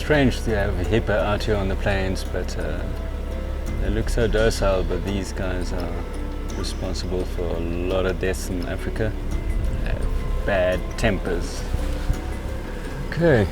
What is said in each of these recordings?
strange to have a hippo out here on the plains, but they look so docile, but these guys are responsible for a lot of deaths in Africa. They have bad tempers. Okay.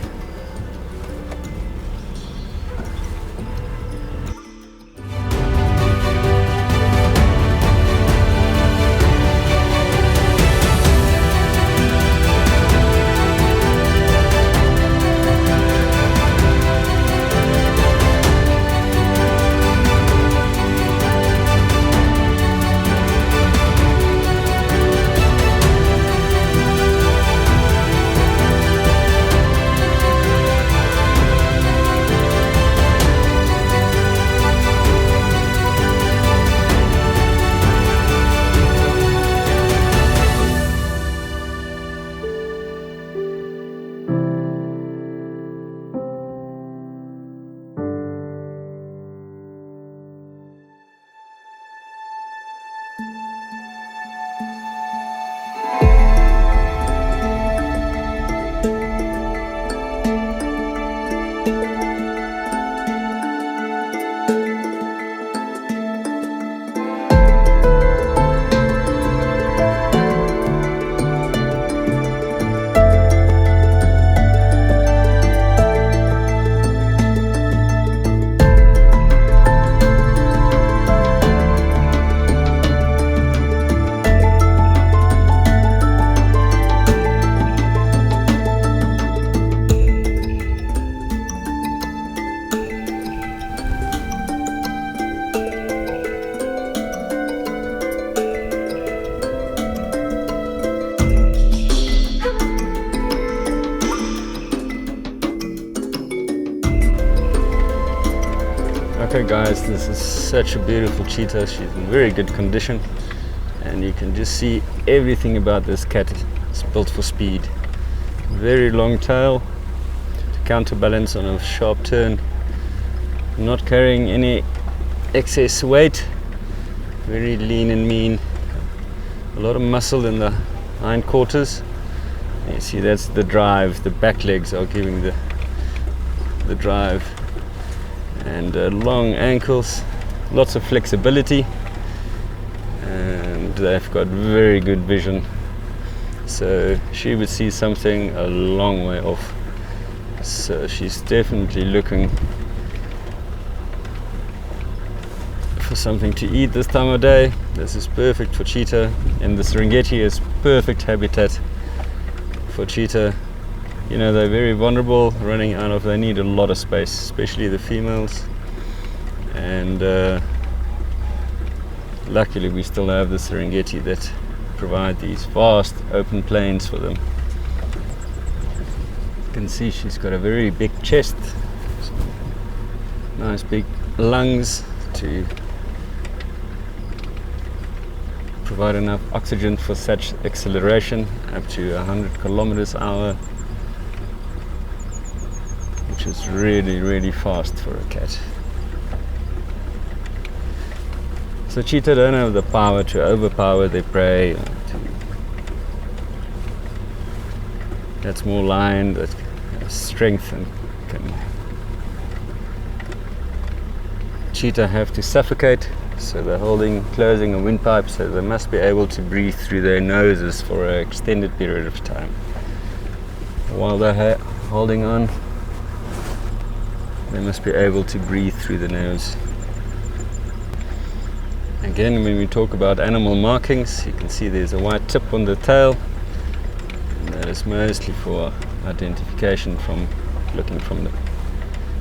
Okay guys, this is such a beautiful cheetah. She's in very good condition, and you can just see everything about this cat is built for speed. Very long tail to counterbalance on a sharp turn, not carrying any excess weight, very lean and mean, a lot of muscle in the hind quarters. You see, that's the drive. The back legs are giving the drive. And long ankles, lots of flexibility, and they've got very good vision, so she would see something a long way off. So she's definitely looking for something to eat this time of day. This is perfect for cheetah, and the Serengeti is perfect habitat for cheetah. You know, they're very vulnerable, they need a lot of space, especially the females. And luckily we still have the Serengeti that provide these vast open plains for them. You can see she's got a very big chest, nice big lungs to provide enough oxygen for such acceleration, up to 100 kilometers an hour. Which is really fast for a cat. So cheetah don't have the power to overpower their prey. That's more lion that has strength and can. Cheetah have to suffocate, so they're closing a windpipe, so they must be able to breathe through their noses for an extended period of time. While they're holding on, they must be able to breathe through the nose. Again, when we talk about animal markings, you can see there's a white tip on the tail, and that is mostly for identification from looking from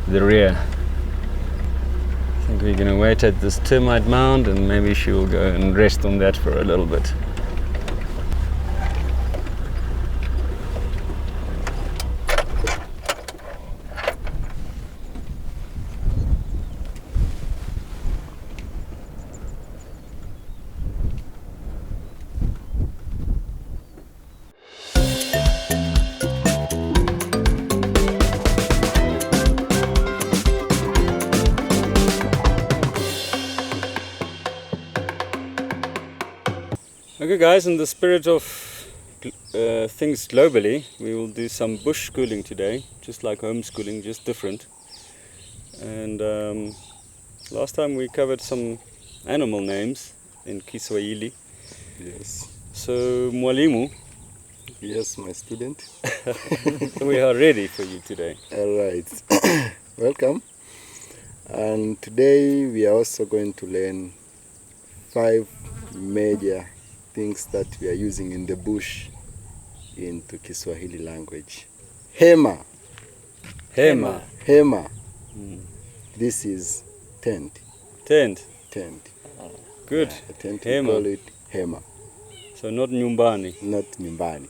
the rear. I think we're going to wait at this termite mound, and maybe she will go and rest on that for a little bit. Okay guys, in the spirit of things globally, we will do some bush schooling today, just like homeschooling, just different. And last time we covered some animal names in Kiswahili. Yes. So Mwalimu, Yes, my student. we are ready for you today. All right. Welcome. And today we are also going to learn 5 major things that we are using in the bush into Kiswahili language. Hema. Hema. Hema. This is tent. Tent. Tent. Good. A tent, Hema. we call it hema. So not nyumbani. Not nyumbani.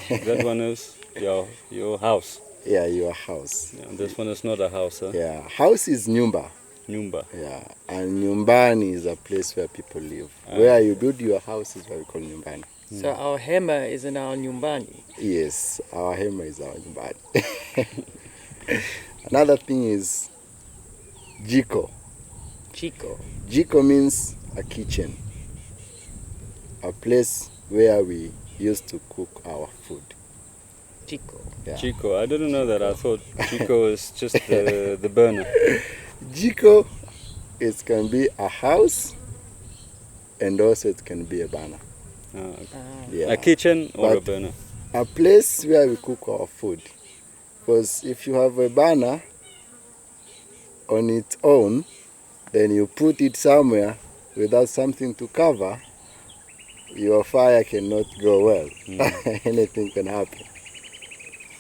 That one is your house. Yeah, your house. Yeah, this one is not a house, huh? Yeah, house is nyumba. Nyumba. Yeah, and nyumbani is a place where people live. Where you build your house is what we call nyumbani. So our hema is in our nyumbani. Yes, our hema is our nyumbani. Another thing is jiko. Chico. Jiko means a kitchen, a place where we used to cook our food. Chico. Yeah. Chico. I didn't know that. I thought Chico is just the burner. Jiko, it can be a house and also it can be a burner. Okay. Yeah. A kitchen or a But burner? a place where we cook our food. Because if you have a burner on its own, then you put it somewhere without something to cover, your fire cannot go well. Anything can happen.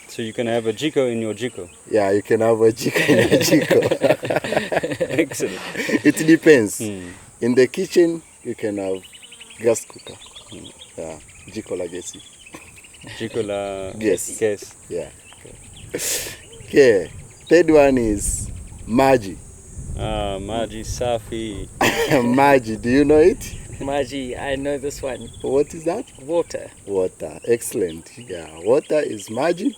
So you can have a jiko in your jiko. Yeah, you can have a jiko in a jiko. Excellent. It depends. In the kitchen, you can have gas cooker. Yeah, jiko la gesi. Jiko la Yes. gas. Yeah. Okay. Third one is maji. Maji safi. Maji, do you know it? Maji, I know this one. What is that? Water. Water. Excellent. Yeah, water is maji.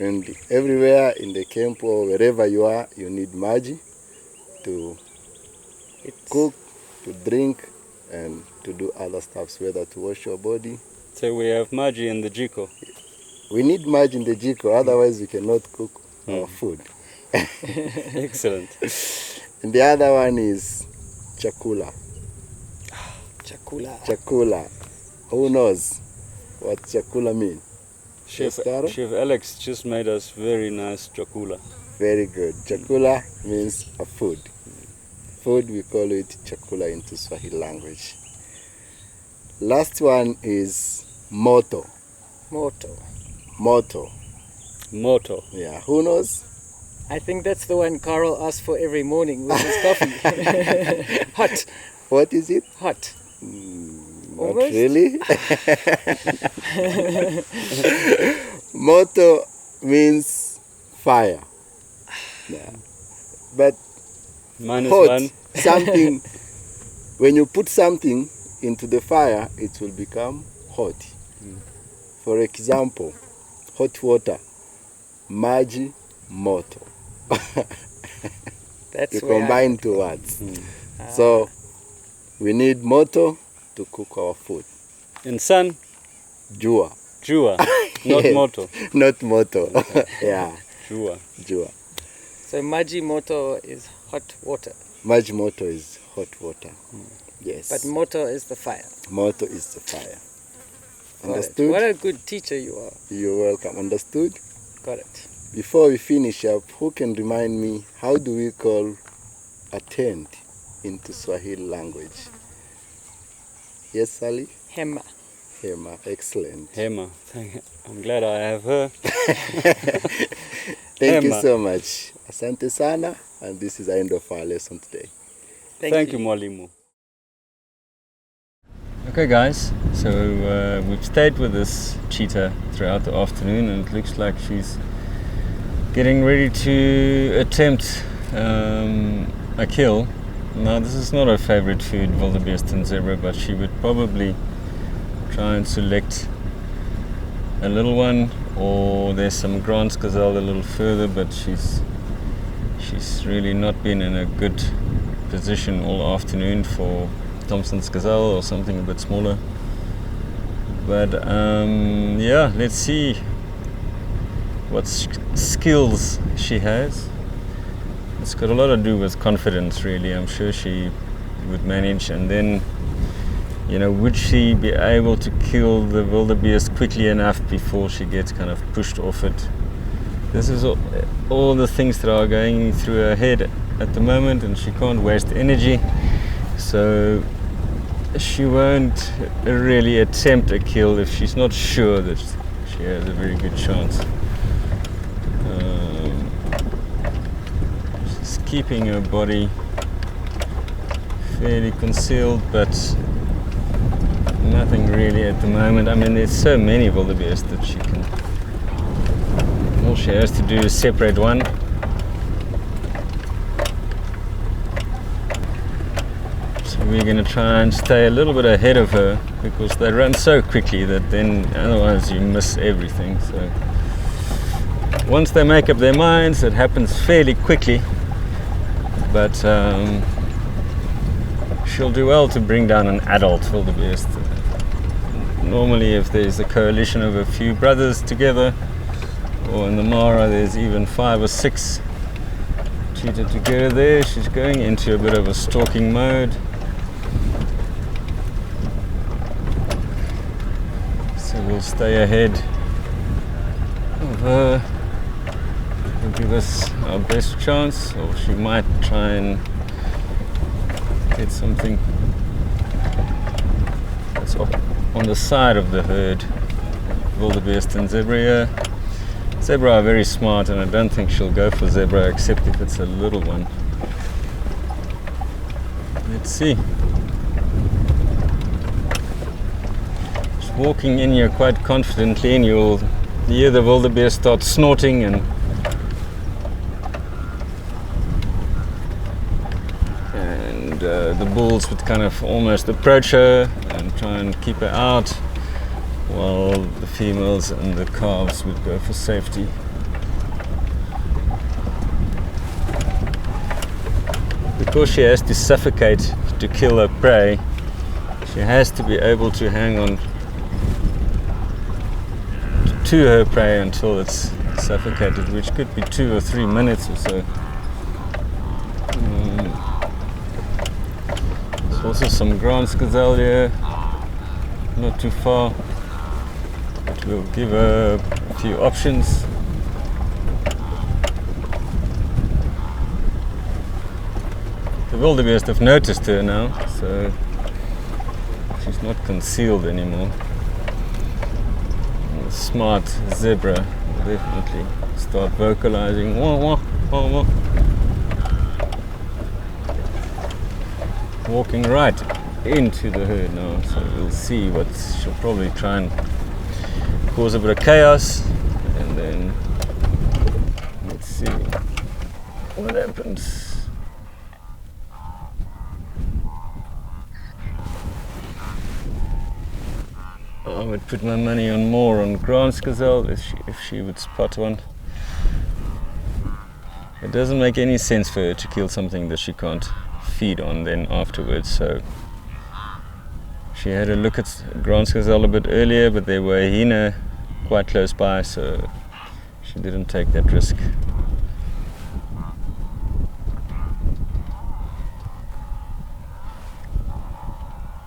And everywhere in the camp or wherever you are, you need maji to cook, to drink, and to do other stuffs, whether to wash your body. So we have maji in the jiko. We need maji in the jiko, otherwise we cannot cook our food. Excellent. And the other one is chakula. Chakula. Chakula. Who knows what chakula mean? Chef Taro? Alex just made us very nice chakula. Very good. Chakula means a food. Food, we call it chakula into Swahili language. Last one is moto. Moto. Moto. Moto. Yeah, who knows? I think that's the one Carl asks for every morning with his coffee. Hot. What is it? Hot. Not Almost? really. Moto means fire. Yeah. But Minus hot, one. something, when you put something into the fire, it will become hot. For example, hot water, maji moto. That's You where combine 2 words. So we need moto to cook our food. In sun, Jua, jua. Not Yes. moto. not moto. Yeah, Jua. jua. So maji moto is hot water, Maji moto is hot water. Yes. but moto is the fire. Moto is the fire. Got it. Understood? What a good teacher you are. You're welcome. Understood? Got it. Before we finish up, who can remind me, how do we call a tent into Swahili language? Yes, Sally? Hema. Hema. Excellent. Hema. I'm glad I have her. Thank you Hema. so much. Asante sana. And this is the end of our lesson today. Thank you, Mwalimu. Okay guys, so we've stayed with this cheetah throughout the afternoon and it looks like she's getting ready to attempt a kill. Now this is not her favorite food, wildebeest and zebra, but she would probably try and select a little one, or there's some Grant's gazelle a little further, but she's really not been in a good position all afternoon for Thompson's gazelle or something a bit smaller. But yeah, let's see what skills she has. It's got a lot to do with confidence, really. I'm sure she would manage. And then, you know, would she be able to kill the wildebeest quickly enough before she gets kind of pushed off it? This is all the things that are going through her head at the moment, and she can't waste energy. So she won't really attempt a kill if she's not sure that she has a very good chance. She's keeping her body fairly concealed, but nothing really at the moment. I mean, there's so many wildebeest that she can... All she has to do is separate one. So we're going to try and stay a little bit ahead of her, because they run so quickly that then otherwise you miss everything. So once they make up their minds, it happens fairly quickly, but she'll do well to bring down an adult wildebeest. Normally, if there's a coalition of a few brothers together, or in the Mara there's even 5 or 6 cheetah together there, she's going into a bit of a stalking mode. So we'll stay ahead of her. Will give us our best chance, or she might try and get something that's on the side of the herd. Wildebeest and zebra. Zebra are very smart, and I don't think she'll go for zebra except if it's a little one. Let's see. Just walking in here quite confidently, and you'll hear the wildebeest start snorting, and the bulls would kind of almost approach her and try and keep her out, while the females and the calves would go for safety. Because she has to suffocate to kill her prey, she has to be able to hang on to her prey until it's suffocated, which could be 2 or 3 minutes or so. There's also some Grant's gazelle here, not too far. We'll give her a few options. The wildebeest have noticed her now, so she's not concealed anymore. And the smart zebra will definitely start vocalizing. Wah, wah, wah, wah. Walking right into the herd now, so we'll see what she'll probably try and cause a bit of chaos, and then let's see what happens. I would put my money on more on Grant's gazelle if she would spot one. It doesn't make any sense for her to kill something that she can't feed on then afterwards, so she had a look at Grant's gazelle a bit earlier, but there were a hyena quite close by, so she didn't take that risk.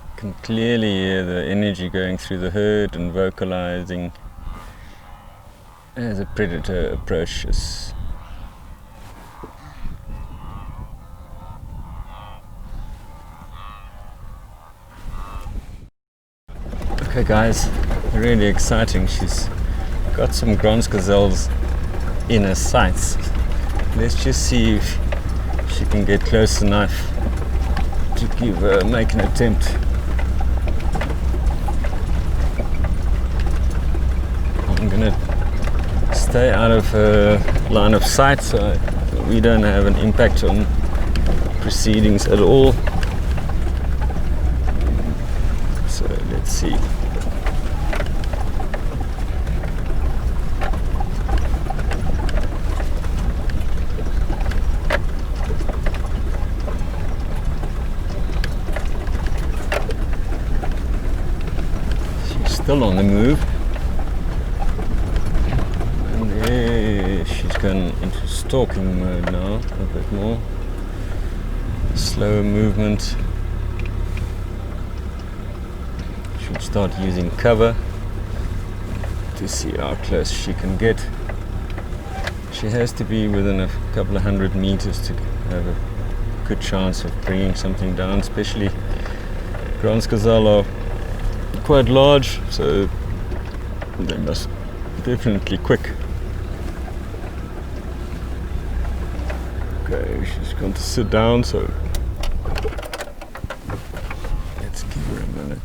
You can clearly hear the energy going through the herd and vocalizing as a predator approaches. Okay guys, really exciting. She's got some Grant's gazelles in her sights. Let's just see if she can get close enough to make an attempt. I'm gonna stay out of her line of sight so we don't have an impact on proceedings at all. So let's see. still on the move. And there she's gone into stalking mode now, a bit more. Slower movement. Should start using cover to see how close she can get. She has to be within a couple of 100 meters to have a good chance of bringing something down, especially Gazelle are quite large, so they must definitely quick. Okay, she's going to sit down, so let's give her a minute.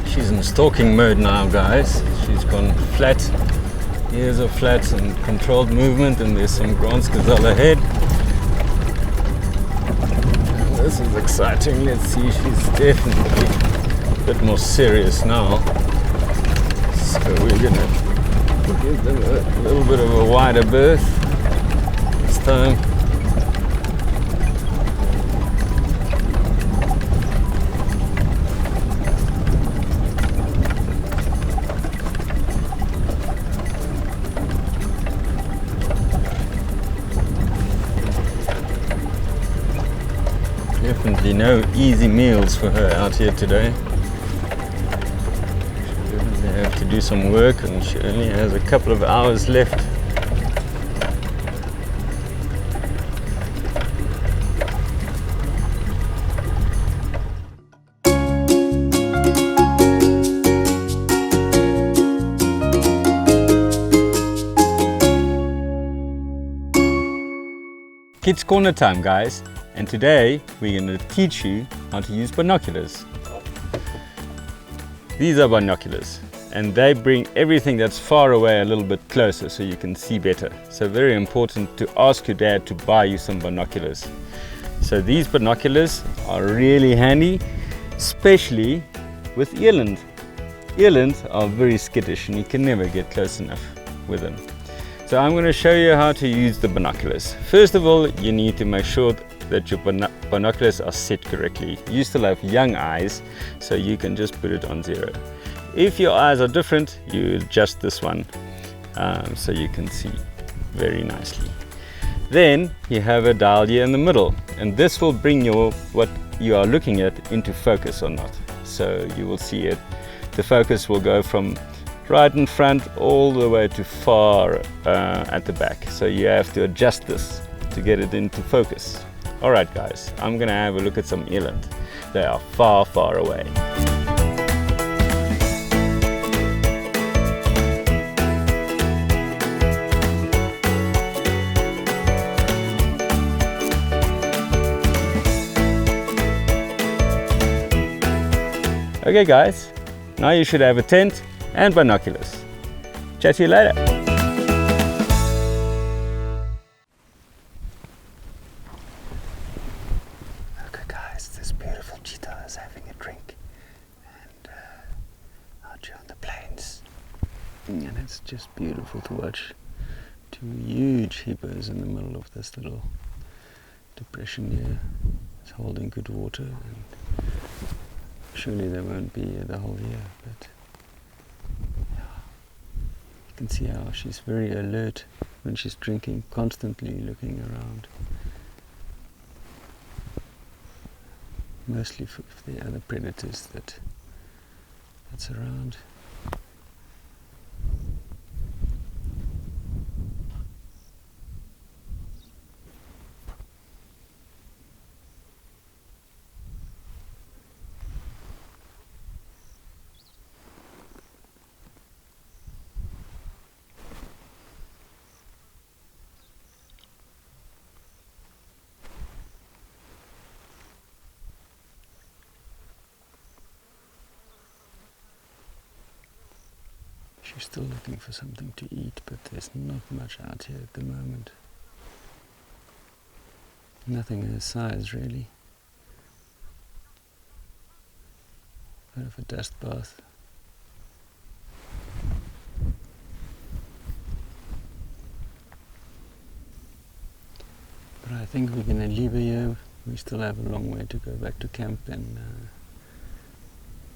She's in stalking mode now, guys. She's gone flat. Ears are flat and controlled movement, and there's some Gazelle ahead. And this is exciting. Let's see, she's definitely a bit more serious now. So we're gonna give them a little bit of a wider berth this time. Definitely no easy meals for her out here today. She definitely have to do some work, and she only has a couple of hours left. Kids Corner time, guys. And today we're going to teach you how to use binoculars. These are binoculars, and they bring everything that's far away a little bit closer so you can see better. So very important to ask your dad to buy you some binoculars. So these binoculars are really handy, especially with eland. Eland are very skittish and you can never get close enough with them. So I'm going to show you how to use the binoculars. First of all, you need to make sure that your binoculars are set correctly. You still have young eyes, so you can just put it on 0. If your eyes are different, you adjust this one so you can see very nicely. Then you have a dial here in the middle, and this will bring what you are looking at into focus or not. So you will see it. The focus will go from right in front all the way to far at the back. So you have to adjust this to get it into focus. Alright guys, I'm gonna have a look at some eland. They are far, far away. Okay guys, now you should have a tent and binoculars. Chat to you later. Okay guys, this beautiful cheetah is having a drink and out here on the plains. And it's just beautiful to watch. 2 huge hippos in the middle of this little depression here. It's holding good water, and surely they won't be here the whole year, but yeah. You can see how she's very alert when she's drinking, constantly looking around. Mostly for the other predators that's around. She's still looking for something to eat, but there's not much out here at the moment. Nothing her size, really. Bit of a dust bath. But I think we're going to leave her here. We still have a long way to go back to camp, and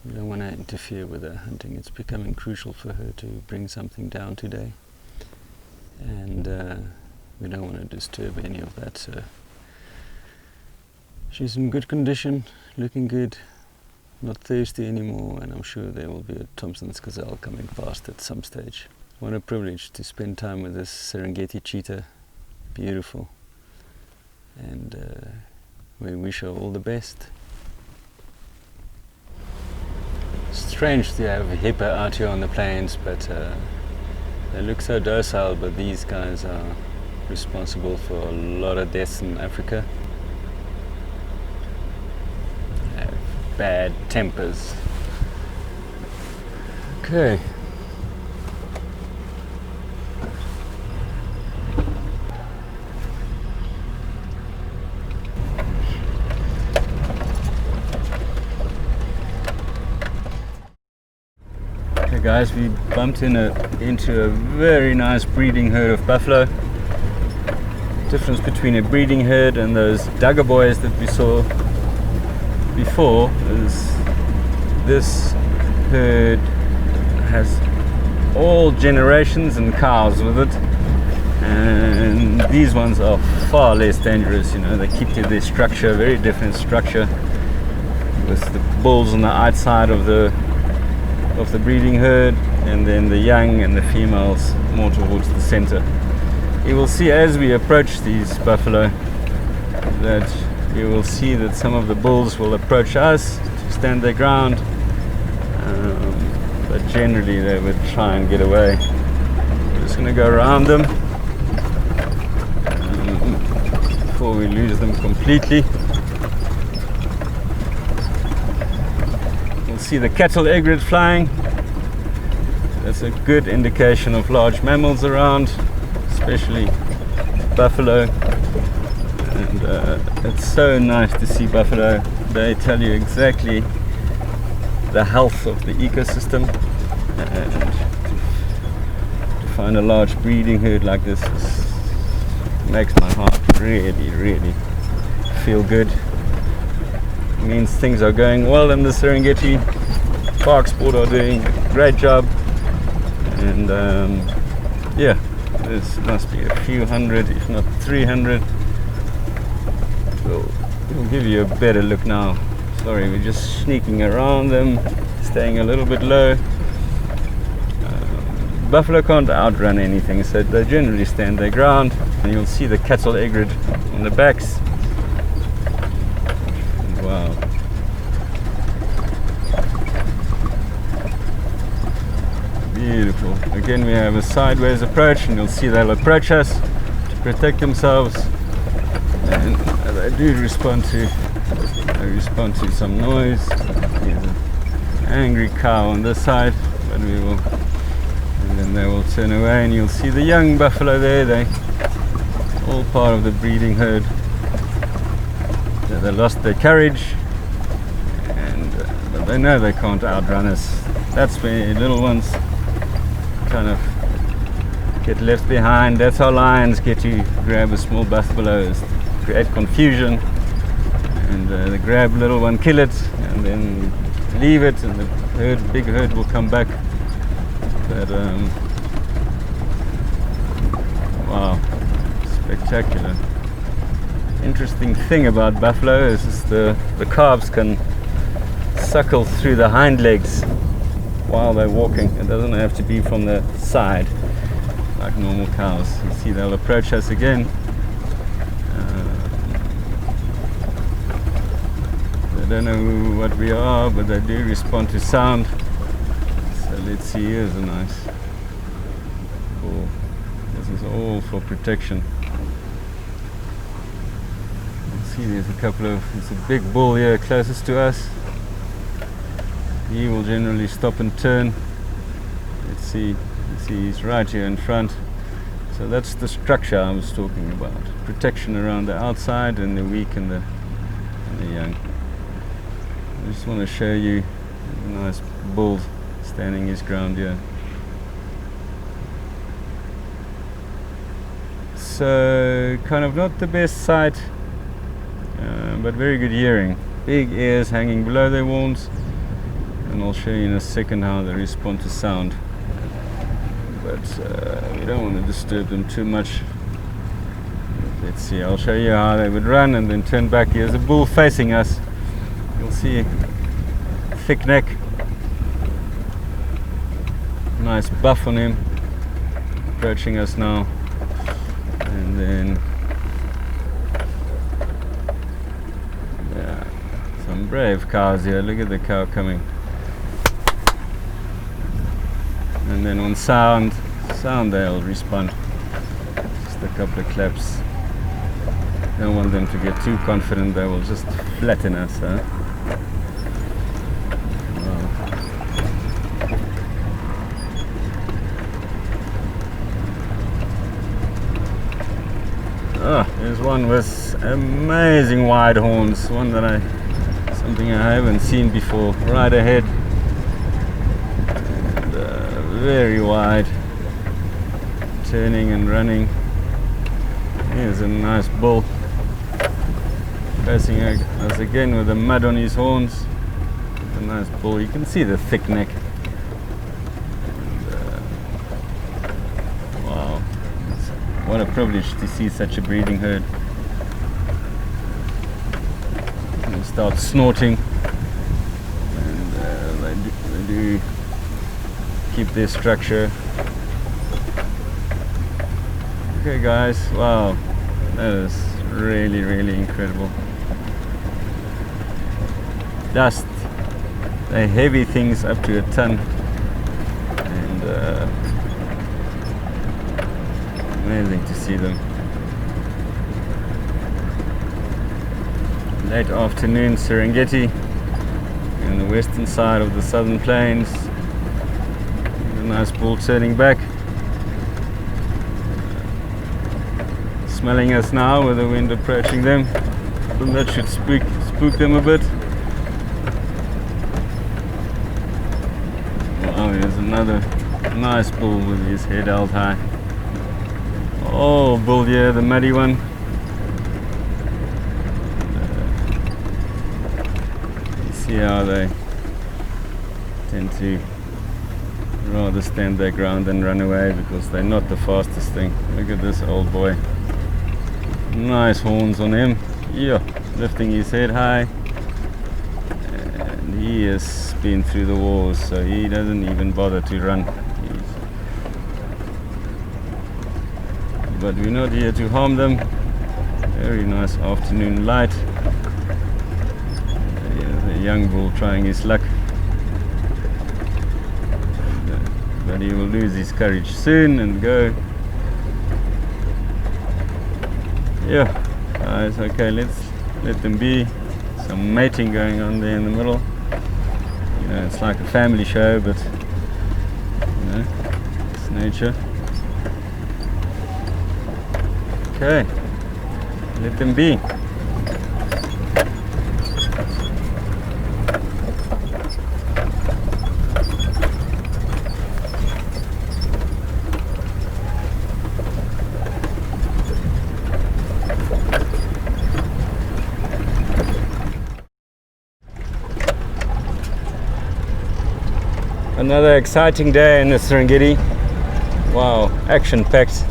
we don't want to interfere with her hunting. It's becoming crucial for her to bring something down today, and we don't want to disturb any of that. So she's in good condition, looking good, not thirsty anymore, and I'm sure there will be a Thompson's gazelle coming past at some stage. What a privilege to spend time with this Serengeti cheetah. Beautiful. And we wish her all the best. Strange to have a hippo out here on the plains, but they look so docile, but these guys are responsible for a lot of deaths in Africa. They have bad tempers. Okay. Guys, we bumped into a very nice breeding herd of buffalo. Difference between a breeding herd and those duggar boys that we saw before is this herd has all generations and cows with it, and these ones are far less dangerous. You know, they keep to their structure, very different structure, with the bulls on the outside of the breeding herd, and then the young and the females more towards the center. You will see as we approach these buffalo that you will see that some of the bulls will approach us to stand their ground, but generally they would try and get away. We're just going to go around them before we lose them completely. See the cattle egret flying. That's a good indication of large mammals around, especially buffalo. And it's so nice to see buffalo. They tell you exactly the health of the ecosystem, and to find a large breeding herd like this makes my heart really, really feel good. Means things are going well in the Serengeti. Park Sport are doing a great job, and yeah, there must be a few hundred, if not 300. We'll give you a better look now. Sorry, we're just sneaking around them, staying a little bit low. Buffalo can't outrun anything, so they generally stand their ground, and you'll see the cattle egret on the backs. Wow. Beautiful. Again, we have a sideways approach, and you'll see they'll approach us to protect themselves, and they do respond to some noise. There's an angry cow on this side, but and then they will turn away, and you'll see the young buffalo there. They all part of the breeding herd. They lost their courage, but they know they can't outrun us. That's where little ones kind of get left behind. That's how lions get to grab a small buffalo, is create confusion, and they grab little one, kill it, and then leave it, and the big herd will come back. But wow, spectacular. Interesting thing about buffalo is the calves can suckle through the hind legs while they're walking. It doesn't have to be from the side like normal cows. You see, they'll approach us again. They don't know what we are, but they do respond to sound. So let's see, here's a nice bull. This is all for protection. See, there's a big bull here closest to us. He will generally stop and turn. Let's see he's right here in front. So that's the structure I was talking about. Protection around the outside and the weak and the young. I just want to show you a nice bull standing his ground here. So kind of not the best sight, but very good hearing. Big ears hanging below their horns, and I'll show you in a second how they respond to sound. But we don't want to disturb them too much. Let's see, I'll show you how they would run and then turn back. Here's a bull facing us. You'll see a thick neck, nice buff on him, approaching us now. And then yeah, some brave cows here. Look at the cow coming. And then on sound they'll respond. Just a couple of claps. Don't want them to get too confident, they will just flatten us, huh? Wow. There's one with amazing wide horns, something I haven't seen before, right ahead. Very wide, turning and running. Here's a nice bull facing us again with the mud on his horns. A nice bull. You can see the thick neck. And, wow, what a privilege to see such a breeding herd. And they start snorting, and they do keep their structure. Okay guys, wow, that is really, really incredible. Dust, they're heavy things up to a ton, and amazing to see them. Late afternoon, Serengeti, in the western side of the southern plains. A nice bull turning back, smelling us now with the wind approaching them. And that should spook them a bit. Oh, here's another nice bull with his head held high. Oh, bull here, the muddy one. You see how they tend to rather stand their ground than run away, because they're not the fastest thing. Look at this old boy. Nice horns on him. Yeah, lifting his head high. And he has been through the wars, so he doesn't even bother to run. But we're not here to harm them. Very nice afternoon light. Here's a young bull trying his luck. But he will lose his courage soon and go. Yeah, it's okay, let's let them be. Some mating going on there in the middle. You know, it's like a family show, but you know, it's nature. Okay, let them be. Another exciting day in the Serengeti. Wow, action-packed.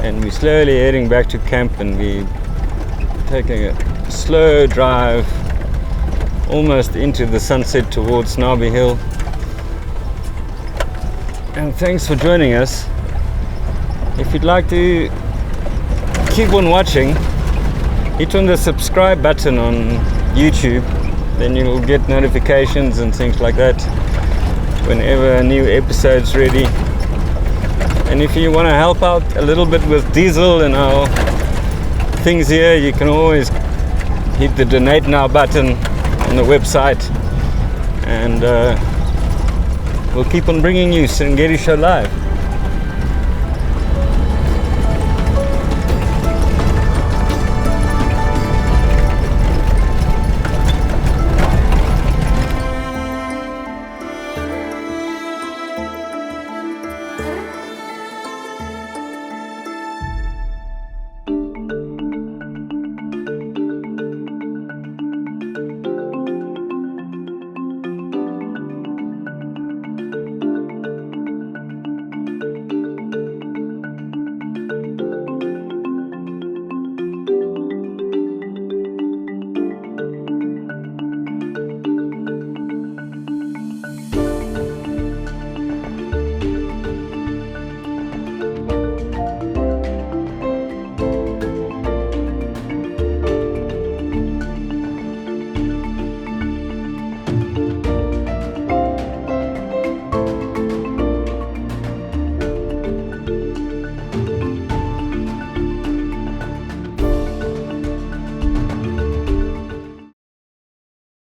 And we're slowly heading back to camp, and we're taking a slow drive almost into the sunset towards Nabi Hill. And thanks for joining us. If you'd like to keep on watching, hit on the subscribe button on YouTube, then you'll get notifications and things like that whenever a new episode's ready. And if you want to help out a little bit with diesel and our things here, you can always hit the donate now button on the website, and we'll keep on bringing you Serengeti Show Live.